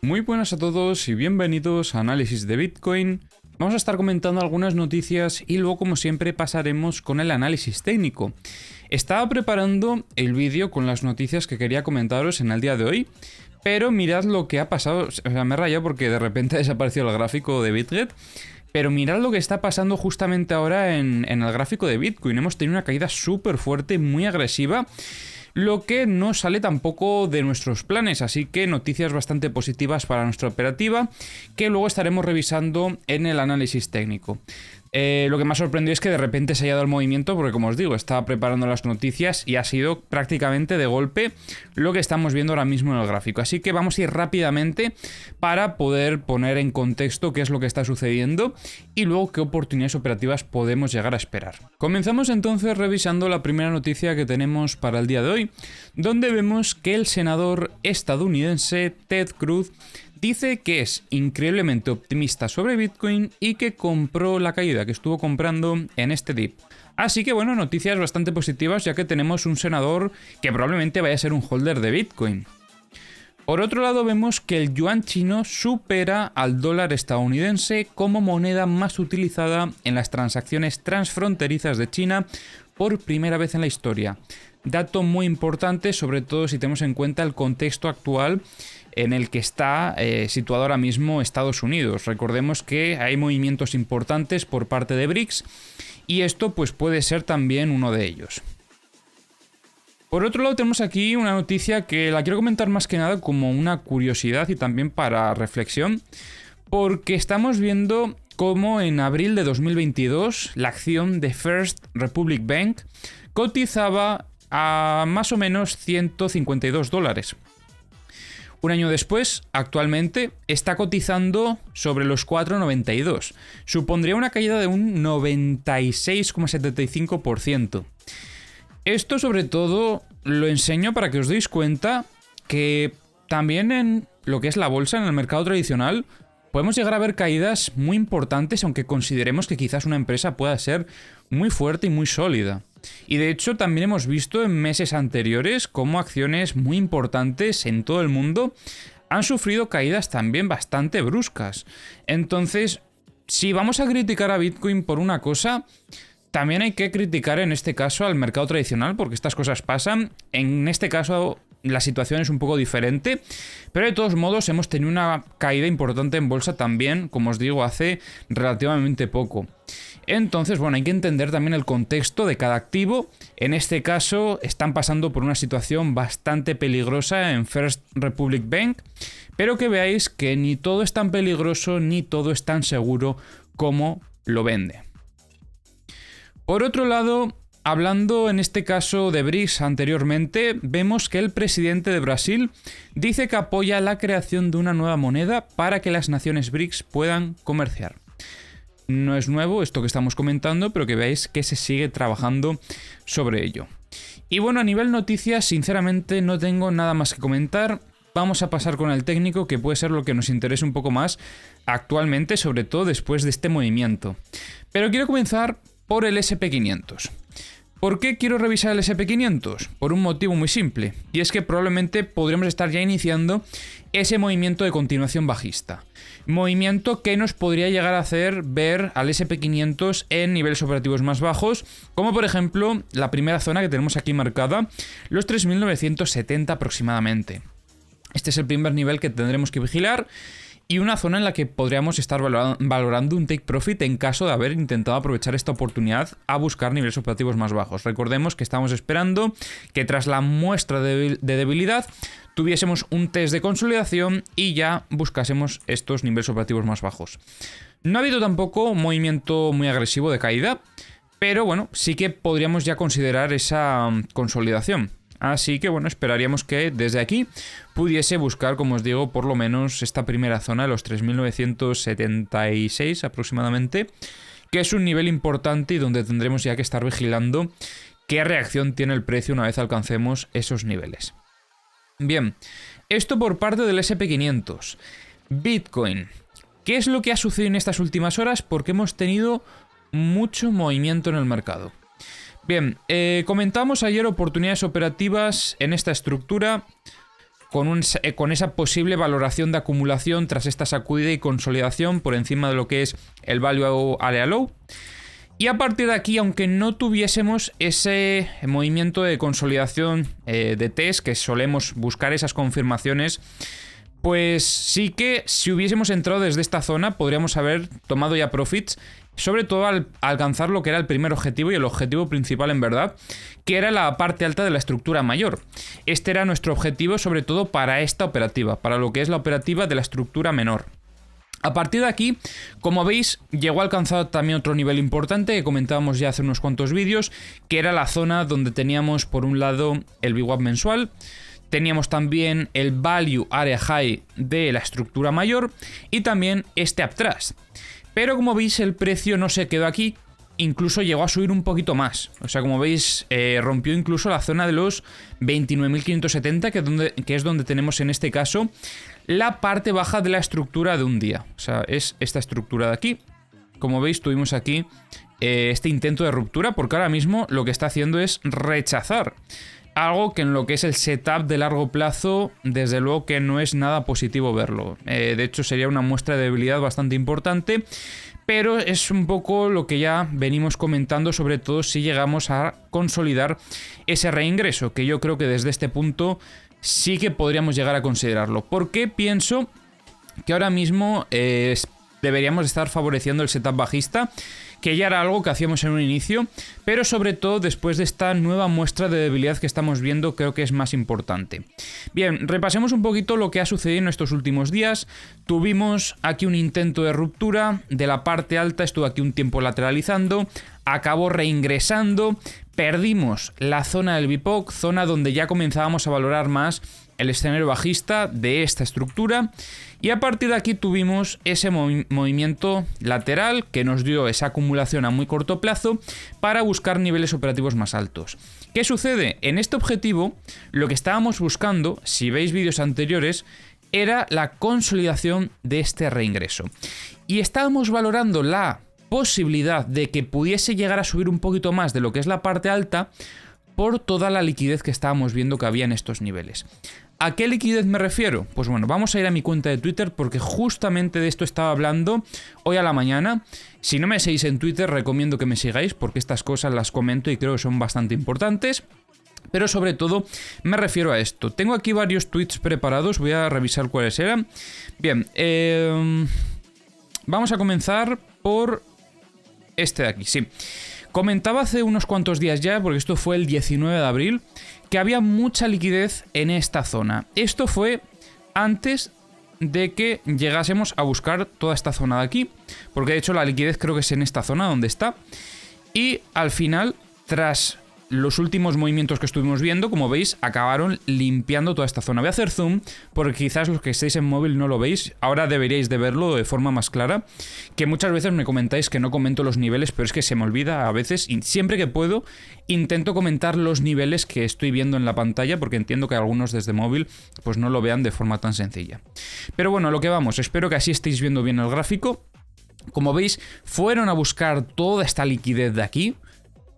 Muy buenas a todos y bienvenidos a Análisis de Bitcoin. Vamos a estar comentando algunas noticias y luego, como siempre, pasaremos con el análisis técnico. Estaba preparando el vídeo con las noticias que quería comentaros en el día de hoy, pero mirad lo que ha pasado. O sea, me he rayado porque de repente ha desaparecido el gráfico de BitGet. Pero mirad lo que está pasando justamente ahora en el gráfico de Bitcoin. Hemos tenido una caída súper fuerte, muy agresiva, lo que no sale tampoco de nuestros planes, así que noticias bastante positivas para nuestra operativa, que luego estaremos revisando en el análisis técnico. Lo que me ha sorprendido es que de repente se haya dado el movimiento, porque como os digo, estaba preparando las noticias y ha sido prácticamente de golpe lo que estamos viendo ahora mismo en el gráfico. Así que vamos a ir rápidamente para poder poner en contexto qué es lo que está sucediendo y luego qué oportunidades operativas podemos llegar a esperar. Comenzamos entonces revisando la primera noticia que tenemos para el día de hoy, donde vemos que el senador estadounidense Ted Cruz dice que es increíblemente optimista sobre Bitcoin y que compró la caída, que estuvo comprando en este dip. Así que bueno, noticias bastante positivas, ya que tenemos un senador que probablemente vaya a ser un holder de Bitcoin. Por otro lado, vemos que el yuan chino supera al dólar estadounidense como moneda más utilizada en las transacciones transfronterizas de China por primera vez en la historia. Dato muy importante, sobre todo si tenemos en cuenta el contexto actual en el que está situado ahora mismo Estados Unidos. Recordemos que hay movimientos importantes por parte de BRICS y esto pues puede ser también uno de ellos. Por otro lado, tenemos aquí una noticia que la quiero comentar más que nada como una curiosidad y también para reflexión, porque estamos viendo cómo en abril de 2022 la acción de First Republic Bank cotizaba a más o menos $152. Un año después, actualmente, está cotizando sobre los 4,92. Supondría una caída de un 96,75%. Esto sobre todo lo enseño para que os deis cuenta que también en lo que es la bolsa, en el mercado tradicional, podemos llegar a ver caídas muy importantes, aunque consideremos que quizás una empresa pueda ser muy fuerte y muy sólida. Y de hecho también hemos visto en meses anteriores cómo acciones muy importantes en todo el mundo han sufrido caídas también bastante bruscas. Entonces, si vamos a criticar a Bitcoin por una cosa, también hay que criticar en este caso al mercado tradicional, porque estas cosas pasan. En este caso la situación es un poco diferente, pero de todos modos hemos tenido una caída importante en bolsa también, como os digo, hace relativamente poco. Entonces, bueno, hay que entender también el contexto de cada activo. En este caso, están pasando por una situación bastante peligrosa en First Republic Bank, pero que veáis que ni todo es tan peligroso ni todo es tan seguro como lo vende. Por otro lado, hablando en este caso de BRICS anteriormente, vemos que el presidente de Brasil dice que apoya la creación de una nueva moneda para que las naciones BRICS puedan comerciar. No es nuevo esto que estamos comentando, pero que veáis que se sigue trabajando sobre ello. Y bueno, a nivel noticias, sinceramente no tengo nada más que comentar. Vamos a pasar con el técnico, que puede ser lo que nos interese un poco más actualmente, sobre todo después de este movimiento. Pero quiero comenzar por el SP500. ¿Por qué quiero revisar el SP500? Por un motivo muy simple, y es que probablemente podríamos estar ya iniciando ese movimiento de continuación bajista. Movimiento que nos podría llegar a hacer ver al SP500 en niveles operativos más bajos, como por ejemplo la primera zona que tenemos aquí marcada, los 3.970 aproximadamente. Este es el primer nivel que tendremos que vigilar, y una zona en la que podríamos estar valorando un take profit en caso de haber intentado aprovechar esta oportunidad a buscar niveles operativos más bajos. Recordemos que estamos esperando que tras la muestra de debilidad tuviésemos un test de consolidación y ya buscásemos estos niveles operativos más bajos. No ha habido tampoco un movimiento muy agresivo de caída, pero bueno, sí que podríamos ya considerar esa consolidación. Así que bueno, esperaríamos que desde aquí pudiese buscar, como os digo, por lo menos esta primera zona de los 3.976 aproximadamente, que es un nivel importante y donde tendremos ya que estar vigilando qué reacción tiene el precio una vez alcancemos esos niveles. Bien, esto por parte del SP500. Bitcoin. ¿Qué es lo que ha sucedido en estas últimas horas? Porque hemos tenido mucho movimiento en el mercado. Bien, comentamos ayer oportunidades operativas en esta estructura. con esa posible valoración de acumulación tras esta sacudida y consolidación por encima de lo que es el Value Area Low. Y a partir de aquí, aunque no tuviésemos ese movimiento de consolidación de test, que solemos buscar esas confirmaciones, pues sí que si hubiésemos entrado desde esta zona podríamos haber tomado ya profits, sobre todo al alcanzar lo que era el primer objetivo y el objetivo principal en verdad, que era la parte alta de la estructura mayor. Este era nuestro objetivo sobre todo para esta operativa, para lo que es la operativa de la estructura menor. A partir de aquí, como veis, llegó a alcanzar también otro nivel importante que comentábamos ya hace unos cuantos vídeos, que era la zona donde teníamos por un lado el VWAP mensual, teníamos también el Value Area High de la estructura mayor y también este Uptrust. Pero como veis, el precio no se quedó aquí, incluso llegó a subir un poquito más. O sea, como veis, rompió incluso la zona de los 29.570, que es donde tenemos en este caso la parte baja de la estructura de un día. O sea, es esta estructura de aquí. Como veis, tuvimos aquí este intento de ruptura, porque ahora mismo lo que está haciendo es rechazar. Algo que en lo que es el setup de largo plazo, desde luego que no es nada positivo verlo. De hecho, sería una muestra de debilidad bastante importante, pero es un poco lo que ya venimos comentando, sobre todo si llegamos a consolidar ese reingreso, que yo creo que desde este punto sí que podríamos llegar a considerarlo. Porque pienso que ahora mismo deberíamos estar favoreciendo el setup bajista, que ya era algo que hacíamos en un inicio, pero sobre todo después de esta nueva muestra de debilidad que estamos viendo, creo que es más importante. Bien, repasemos un poquito lo que ha sucedido en estos últimos días. Tuvimos aquí un intento de ruptura de la parte alta, estuvo aquí un tiempo lateralizando, acabó reingresando, perdimos la zona del BIPOC, zona donde ya comenzábamos a valorar más el escenario bajista de esta estructura, y a partir de aquí tuvimos ese movimiento lateral que nos dio esa acumulación a muy corto plazo para buscar niveles operativos más altos. ¿Qué sucede? En este objetivo lo que estábamos buscando, si veis vídeos anteriores, era la consolidación de este reingreso, y estábamos valorando la posibilidad de que pudiese llegar a subir un poquito más de lo que es la parte alta por toda la liquidez que estábamos viendo que había en estos niveles. ¿A qué liquidez me refiero? Pues bueno, vamos a ir a mi cuenta de Twitter porque justamente de esto estaba hablando hoy a la mañana. Si no me seguís en Twitter, recomiendo que me sigáis porque estas cosas las comento y creo que son bastante importantes. Pero sobre todo me refiero a esto. Tengo aquí varios tweets preparados, voy a revisar cuáles eran. Bien, vamos a comenzar por este de aquí, sí. Comentaba hace unos cuantos días ya, porque esto fue el 19 de abril, que había mucha liquidez en esta zona. Esto fue antes de que llegásemos a buscar toda esta zona de aquí, porque de hecho la liquidez creo que es en esta zona donde está. Y al final, tras los últimos movimientos que estuvimos viendo, como veis, acabaron limpiando toda esta zona. Voy a hacer zoom, porque quizás los que estéis en móvil no lo veis. Ahora deberíais de verlo de forma más clara, que muchas veces me comentáis que no comento los niveles, pero es que se me olvida a veces, y siempre que puedo intento comentar los niveles que estoy viendo en la pantalla, porque entiendo que algunos desde móvil pues no lo vean de forma tan sencilla. Pero bueno, a lo que vamos, espero que así estéis viendo bien el gráfico. Como veis, fueron a buscar toda esta liquidez de aquí.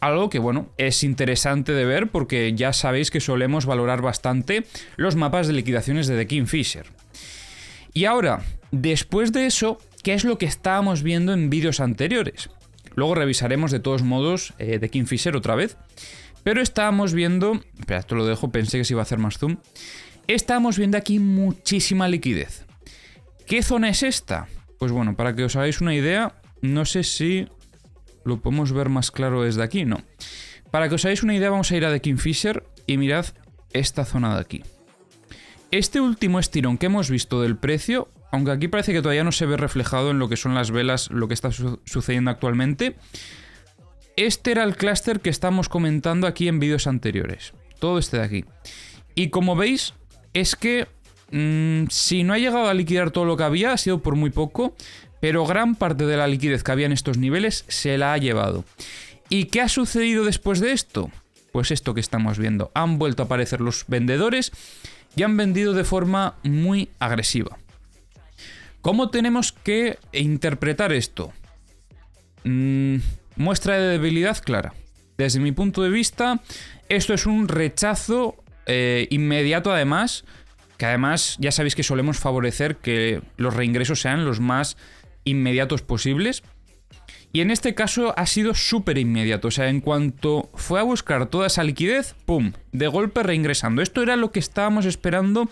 Algo que, bueno, es interesante de ver porque ya sabéis que solemos valorar bastante los mapas de liquidaciones de The Kingfisher. Y ahora, después de eso, ¿qué es lo que estábamos viendo en vídeos anteriores? Luego revisaremos de todos modos The Kingfisher otra vez. Pero estábamos viendo... Espera, esto lo dejo, pensé que se iba a hacer más zoom. Estábamos viendo aquí muchísima liquidez. ¿Qué zona es esta? Pues bueno, para que os hagáis una idea, no sé si... ¿lo podemos ver más claro desde aquí? No. Para que os hagáis una idea, vamos a ir a The Kingfisher y mirad esta zona de aquí. Este último estirón que hemos visto del precio, aunque aquí parece que todavía no se ve reflejado en lo que son las velas, lo que está sucediendo actualmente, este era el clúster que estamos comentando aquí en vídeos anteriores. Todo este de aquí. Y como veis, es que si no ha llegado a liquidar todo lo que había, ha sido por muy poco, pero gran parte de la liquidez que había en estos niveles se la ha llevado. ¿Y qué ha sucedido después de esto? Pues esto que estamos viendo. Han vuelto a aparecer los vendedores y han vendido de forma muy agresiva. ¿Cómo tenemos que interpretar esto? Muestra de debilidad clara. Desde mi punto de vista, esto es un rechazo inmediato además que además ya sabéis que solemos favorecer que los reingresos sean los más inmediatos posibles. Y en este caso ha sido súper inmediato, o sea, en cuanto fue a buscar toda esa liquidez, ¡pum!, de golpe reingresando. Esto era lo que estábamos esperando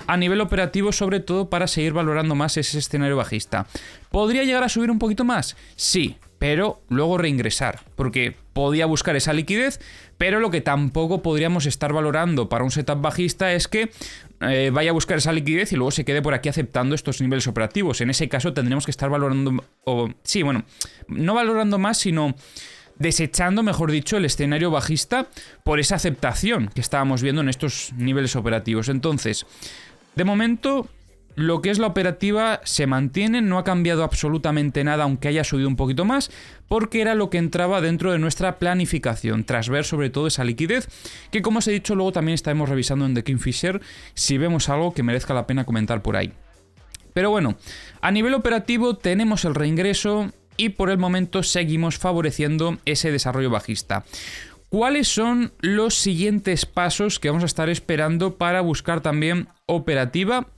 a nivel operativo, sobre todo para seguir valorando más ese escenario bajista. ¿Podría llegar a subir un poquito más? Sí, pero luego reingresar, porque podía buscar esa liquidez, pero lo que tampoco podríamos estar valorando para un setup bajista es que vaya a buscar esa liquidez y luego se quede por aquí aceptando estos niveles operativos. En ese caso tendríamos que estar valorando, no valorando más, sino desechando, mejor dicho, el escenario bajista por esa aceptación que estábamos viendo en estos niveles operativos. Entonces, de momento, lo que es la operativa se mantiene, no ha cambiado absolutamente nada, aunque haya subido un poquito más, porque era lo que entraba dentro de nuestra planificación, tras ver sobre todo esa liquidez, que como os he dicho, luego también estaremos revisando en The Kingfisher si vemos algo que merezca la pena comentar por ahí. Pero bueno, a nivel operativo tenemos el reingreso y por el momento seguimos favoreciendo ese desarrollo bajista. ¿Cuáles son los siguientes pasos que vamos a estar esperando para buscar también operativa?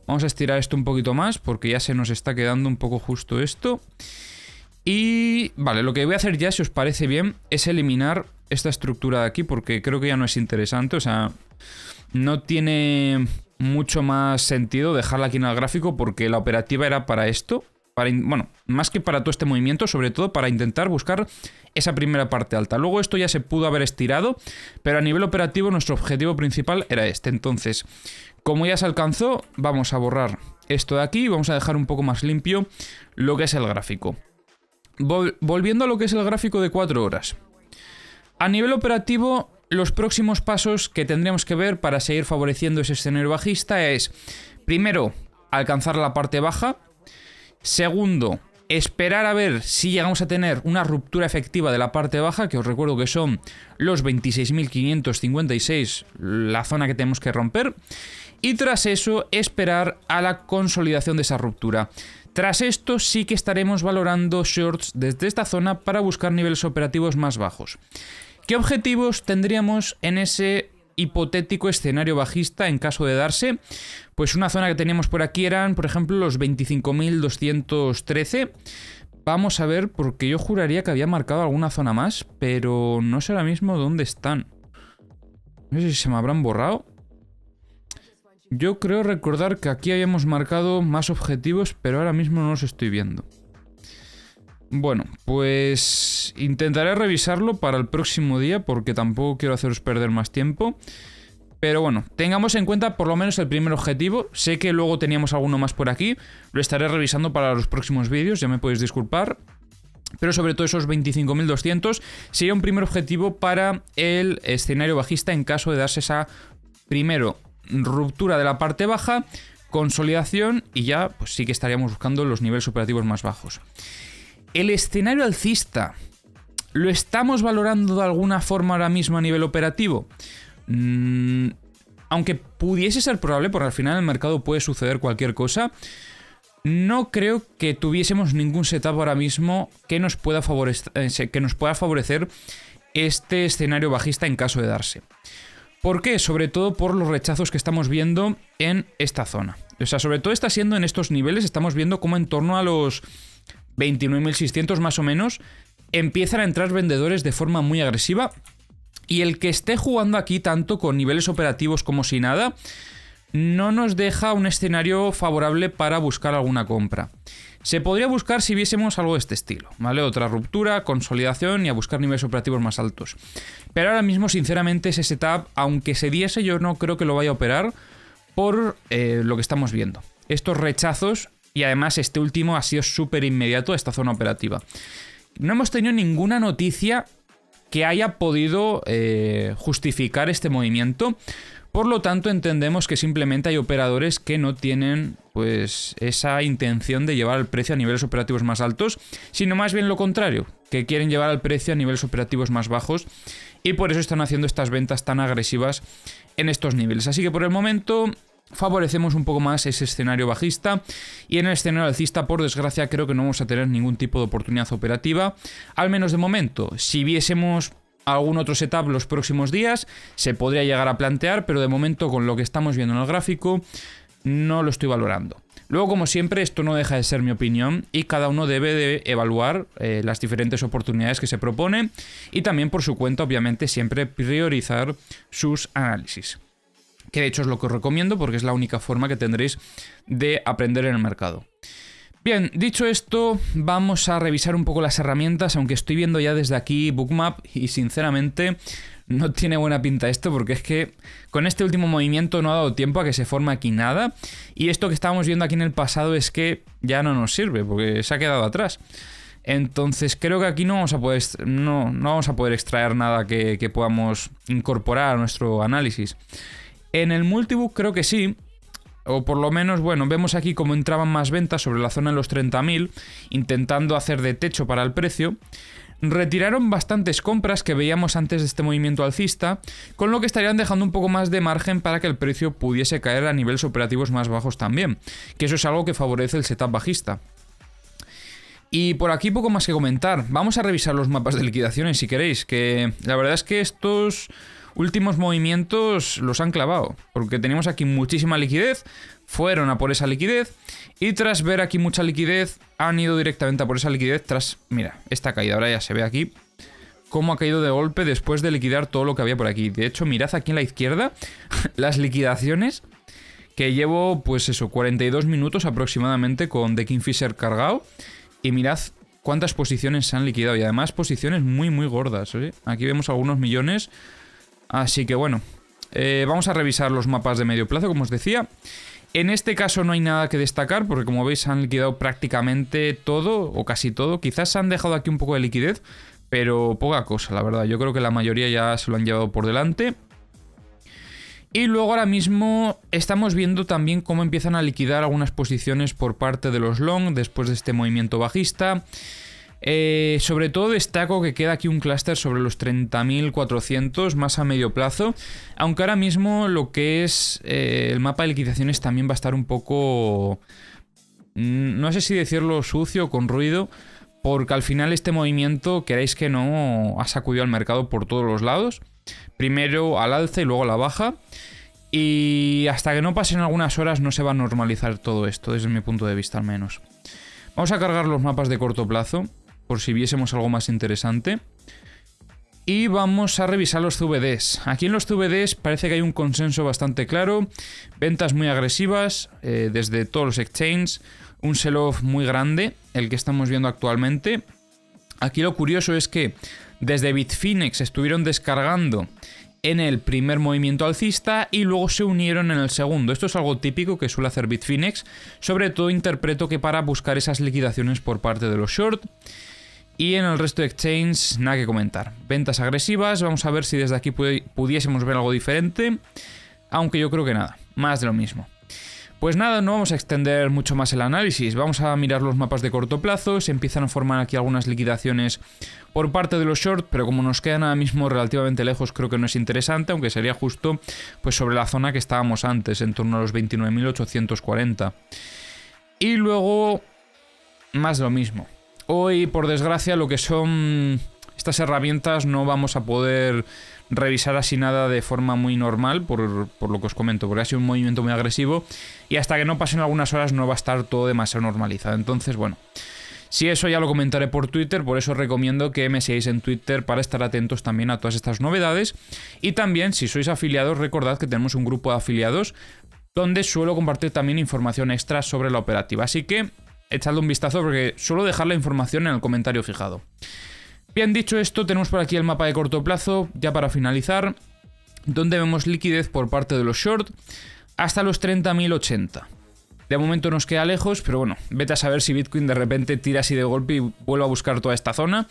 Vamos a estirar esto un poquito más porque ya se nos está quedando un poco justo esto. Y vale, lo que voy a hacer ya, si os parece bien, es eliminar esta estructura de aquí porque creo que ya no es interesante. O sea, no tiene mucho más sentido dejarla aquí en el gráfico porque la operativa era para esto. Bueno, más que para todo este movimiento, sobre todo para intentar buscar esa primera parte alta. Luego esto ya se pudo haber estirado, pero a nivel operativo nuestro objetivo principal era este. Entonces, como ya se alcanzó, vamos a borrar esto de aquí y vamos a dejar un poco más limpio lo que es el gráfico. Volviendo a lo que es el gráfico de 4 horas. A nivel operativo, los próximos pasos que tendríamos que ver para seguir favoreciendo ese escenario bajista es, primero, alcanzar la parte baja. Segundo, esperar a ver si llegamos a tener una ruptura efectiva de la parte baja, que os recuerdo que son los 26.556, la zona que tenemos que romper. Y tras eso, esperar a la consolidación de esa ruptura. Tras esto, sí que estaremos valorando shorts desde esta zona para buscar niveles operativos más bajos. ¿Qué objetivos tendríamos en ese hipotético escenario bajista en caso de darse? Pues una zona que teníamos por aquí eran, por ejemplo, los 25.213. Vamos a ver, porque yo juraría que había marcado alguna zona más, pero no sé ahora mismo dónde están. No sé si se me habrán borrado. Yo creo recordar que aquí habíamos marcado más objetivos, pero ahora mismo no los estoy viendo. Bueno, pues intentaré revisarlo para el próximo día porque tampoco quiero haceros perder más tiempo. Pero bueno, tengamos en cuenta por lo menos el primer objetivo. Sé que luego teníamos alguno más por aquí. Lo estaré revisando para los próximos vídeos, ya me podéis disculpar. Pero sobre todo esos 25.200 sería un primer objetivo para el escenario bajista en caso de darse esa, primero, ruptura de la parte baja, consolidación y ya pues sí que estaríamos buscando los niveles operativos más bajos. El escenario alcista, ¿lo estamos valorando de alguna forma ahora mismo a nivel operativo? Aunque pudiese ser probable, porque al final en el mercado puede suceder cualquier cosa, no creo que tuviésemos ningún setup ahora mismo que nos pueda favorecer este escenario bajista en caso de darse. ¿Por qué? Sobre todo por los rechazos que estamos viendo en esta zona. O sea, sobre todo está siendo en estos niveles, estamos viendo cómo en torno a los 29.600 más o menos empiezan a entrar vendedores de forma muy agresiva. Y el que esté jugando aquí tanto con niveles operativos como si nada, no nos deja un escenario favorable para buscar alguna compra. Se podría buscar si viésemos algo de este estilo, ¿vale? Otra ruptura, consolidación y a buscar niveles operativos más altos. Pero ahora mismo, sinceramente, ese setup, aunque se diese, yo no creo que lo vaya a operar por lo que estamos viendo. Estos rechazos, y además este último ha sido súper inmediato a esta zona operativa. No hemos tenido ninguna noticia que haya podido justificar este movimiento. Por lo tanto, entendemos que simplemente hay operadores que no tienen pues esa intención de llevar el precio a niveles operativos más altos, sino más bien lo contrario, que quieren llevar el precio a niveles operativos más bajos y por eso están haciendo estas ventas tan agresivas en estos niveles. Así que por el momento favorecemos un poco más ese escenario bajista y en el escenario alcista, por desgracia, creo que no vamos a tener ningún tipo de oportunidad operativa, al menos de momento. Si viésemos algún otro setup los próximos días, se podría llegar a plantear, pero de momento con lo que estamos viendo en el gráfico no lo estoy valorando. Luego, como siempre, esto no deja de ser mi opinión y cada uno debe de evaluar las diferentes oportunidades que se propone y también por su cuenta, obviamente, siempre priorizar sus análisis. Que de hecho es lo que os recomiendo porque es la única forma que tendréis de aprender en el mercado. Bien, dicho esto, vamos a revisar un poco las herramientas, aunque estoy viendo ya desde aquí Bookmap y sinceramente no tiene buena pinta esto porque es que con este último movimiento no ha dado tiempo a que se forme aquí nada y esto que estábamos viendo aquí en el pasado es que ya no nos sirve porque se ha quedado atrás. Entonces creo que aquí no vamos a poder extraer nada que podamos incorporar a nuestro análisis. En el multibook creo que sí. O por lo menos, bueno, vemos aquí cómo entraban más ventas sobre la zona de los 30.000, intentando hacer de techo para el precio. Retiraron bastantes compras que veíamos antes de este movimiento alcista, con lo que estarían dejando un poco más de margen para que el precio pudiese caer a niveles operativos más bajos también, que eso es algo que favorece el setup bajista. Y por aquí poco más que comentar. Vamos a revisar los mapas de liquidaciones si queréis, que la verdad es que estos últimos movimientos los han clavado, porque teníamos aquí muchísima liquidez, fueron a por esa liquidez y tras ver aquí mucha liquidez han ido directamente a por esa liquidez mira, esta caída, ahora ya se ve aquí cómo ha caído de golpe después de liquidar todo lo que había por aquí. De hecho, mirad aquí en la izquierda las liquidaciones que llevo, pues eso, 42 minutos aproximadamente con The Kingfisher cargado y mirad cuántas posiciones se han liquidado y además posiciones muy muy gordas, ¿eh? Aquí vemos algunos millones. Así que bueno, vamos a revisar los mapas de medio plazo, como os decía. En este caso no hay nada que destacar, porque como veis han liquidado prácticamente todo, o casi todo. Quizás se han dejado aquí un poco de liquidez, pero poca cosa, la verdad. Yo creo que la mayoría ya se lo han llevado por delante. Y luego ahora mismo estamos viendo también cómo empiezan a liquidar algunas posiciones por parte de los long después de este movimiento bajista. Sobre todo destaco que queda aquí un clúster sobre los 30.400 más a medio plazo, aunque ahora mismo lo que es el mapa de liquidaciones también va a estar un poco, no sé si decirlo sucio o con ruido, porque al final este movimiento, queráis que no, ha sacudido al mercado por todos los lados, primero al alza y luego a la baja, y hasta que no pasen algunas horas no se va a normalizar todo esto, desde mi punto de vista al menos. Vamos a cargar los mapas de corto plazo por si viésemos algo más interesante. Y vamos a revisar los CVDs. Aquí en los CVDs parece que hay un consenso bastante claro. Ventas muy agresivas desde todos los exchanges. Un sell-off muy grande, el que estamos viendo actualmente. Aquí lo curioso es que desde Bitfinex estuvieron descargando en el primer movimiento alcista y luego se unieron en el segundo. Esto es algo típico que suele hacer Bitfinex. Sobre todo interpreto que para buscar esas liquidaciones por parte de los short. Y en el resto de exchanges, nada que comentar. Ventas agresivas, vamos a ver si desde aquí pudiésemos ver algo diferente. Aunque yo creo que nada, más de lo mismo. Pues nada, no vamos a extender mucho más el análisis. Vamos a mirar los mapas de corto plazo. Se empiezan a formar aquí algunas liquidaciones por parte de los short, pero como nos quedan ahora mismo relativamente lejos, creo que no es interesante, aunque sería justo pues sobre la zona que estábamos antes, en torno a los 29.840. Y luego, más de lo mismo. Hoy, por desgracia, lo que son estas herramientas no vamos a poder revisar así nada de forma muy normal, por lo que os comento, porque ha sido un movimiento muy agresivo y hasta que no pasen algunas horas no va a estar todo demasiado normalizado. Entonces, bueno, si eso ya lo comentaré por Twitter, por eso os recomiendo que me sigáis en Twitter para estar atentos también a todas estas novedades. Y también, si sois afiliados, recordad que tenemos un grupo de afiliados donde suelo compartir también información extra sobre la operativa. Así que echadle un vistazo porque suelo dejar la información en el comentario fijado. Bien, dicho esto, tenemos por aquí el mapa de corto plazo, ya para finalizar, donde vemos liquidez por parte de los short hasta los 30.080. De momento nos queda lejos, pero bueno, vete a saber si Bitcoin de repente tira así de golpe y vuelve a buscar toda esta zona.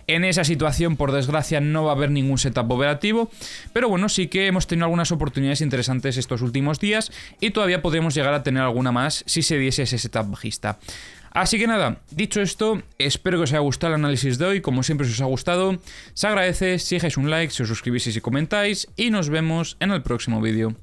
En esa situación, por desgracia, no va a haber ningún setup operativo, pero bueno, sí que hemos tenido algunas oportunidades interesantes estos últimos días y todavía podremos llegar a tener alguna más si se diese ese setup bajista. Así que nada, dicho esto, espero que os haya gustado el análisis de hoy. Como siempre, si os ha gustado, se agradece si dejáis un like, si os suscribís y si comentáis, y nos vemos en el próximo vídeo.